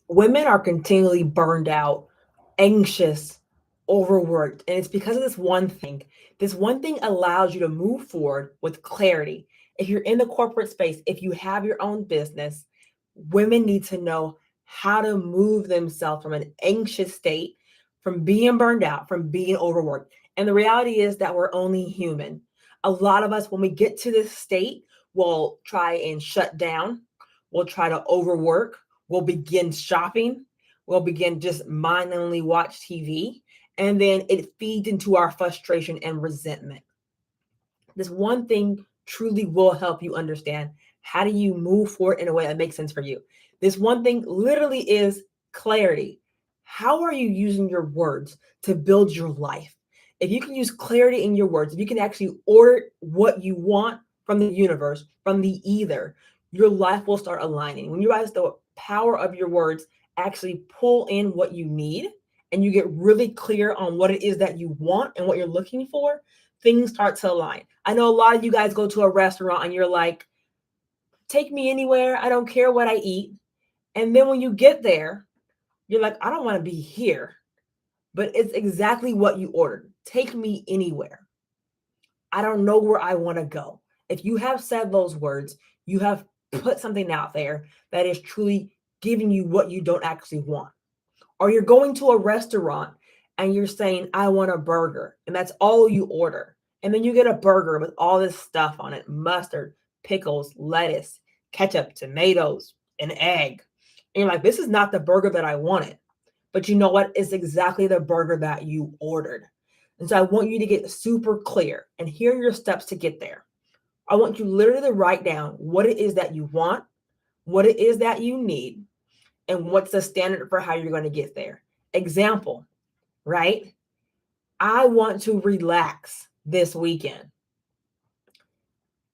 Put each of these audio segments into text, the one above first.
Women are continually burned out, anxious, overworked. And it's because of this one thing. This one thing allows you to move forward with clarity. If you're in the corporate space, if you have your own business, women need to know how to move themselves from an anxious state, from being burned out, from being overworked. And the reality is that we're only human. A lot of us, when we get to this state, will try and shut down, we'll try to overwork, we'll begin shopping, we'll begin just mindlessly watch TV, and then it feeds into our frustration and resentment. This one thing truly will help you understand how do you move forward in a way that makes sense for you. This one thing literally is clarity. How are you using your words to build your life? If you can use clarity in your words, if you can actually order what you want from the universe, from the ether, your life will start aligning. When you realize the power of your words actually pull in what you need and you get really clear on what it is that you want and what you're looking for, things start to align. I know a lot of you guys go to a restaurant and you're like, take me anywhere. I don't care what I eat. And then when you get there, you're like, I don't want to be here. But it's exactly what you ordered. Take me anywhere. I don't know where I want to go. If you have said those words, you have put something out there that is truly giving you what you don't actually want. Or you're going to a restaurant and you're saying, I want a burger. And that's all you order. And then you get a burger with all this stuff on it: mustard, pickles, lettuce, ketchup, tomatoes, an egg. And you're like, this is not the burger that I wanted. But you know what? It's exactly the burger that you ordered. And so I want you to get super clear. And here are your steps to get there. I want you literally to write down what it is that you want, what it is that you need, and what's the standard for how you're going to get there. Example, right? I want to relax this weekend.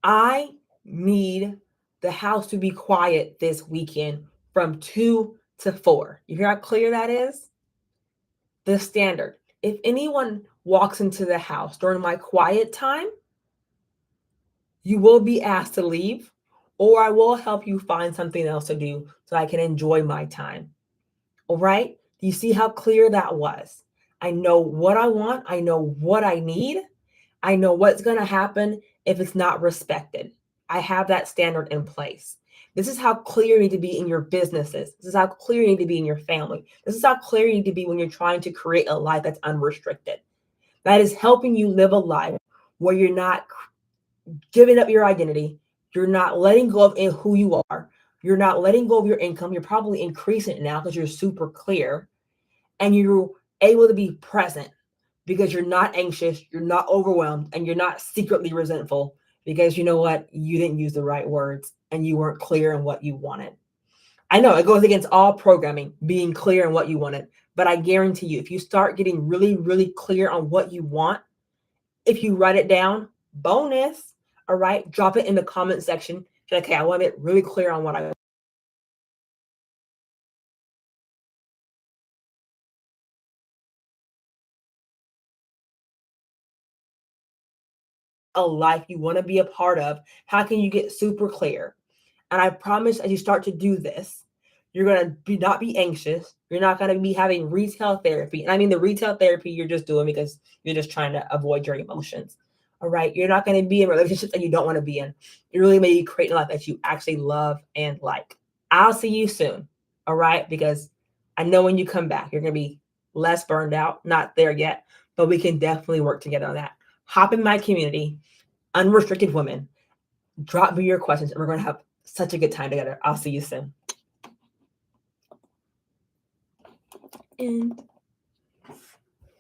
I need the house to be quiet this weekend from 2 to 4. You hear how clear that is? The standard. If anyone walks into the house during my quiet time, you will be asked to leave, or I will help you find something else to do so I can enjoy my time. All right? Do you see how clear that was? I know what I want. I know what I need. I know what's going to happen if it's not respected. I have that standard in place. This is how clear you need to be in your businesses. This is how clear you need to be in your family. This is how clear you need to be when you're trying to create a life that's unrestricted. That is helping you live a life where you're not giving up your identity. You're not letting go of who you are. You're not letting go of your income. You're probably increasing it now because you're super clear and you're able to be present because you're not anxious, you're not overwhelmed, and you're not secretly resentful because you know what? You didn't use the right words and you weren't clear in what you wanted. I know it goes against all programming, being clear in what you wanted, but I guarantee you, if you start getting really, really clear on what you want, if you write it down, bonus, all right, drop it in the comment section. Say, okay, I want to get really clear on what I want. A life you want to be a part of. How can you get super clear? And I promise as you start to do this, you're going to not be anxious. You're not going to be having retail therapy. And I mean, the retail therapy you're just doing because you're just trying to avoid your emotions. All right. You're not going to be in relationships that you don't want to be in. You're really maybe creating a life that you actually love and like. I'll see you soon. All right. Because I know when you come back, you're going to be less burned out. Not there yet, but we can definitely work together on that. Hop in my community, Unrestricted Women. Drop me your questions and we're going to have such a good time together. I'll see you soon. And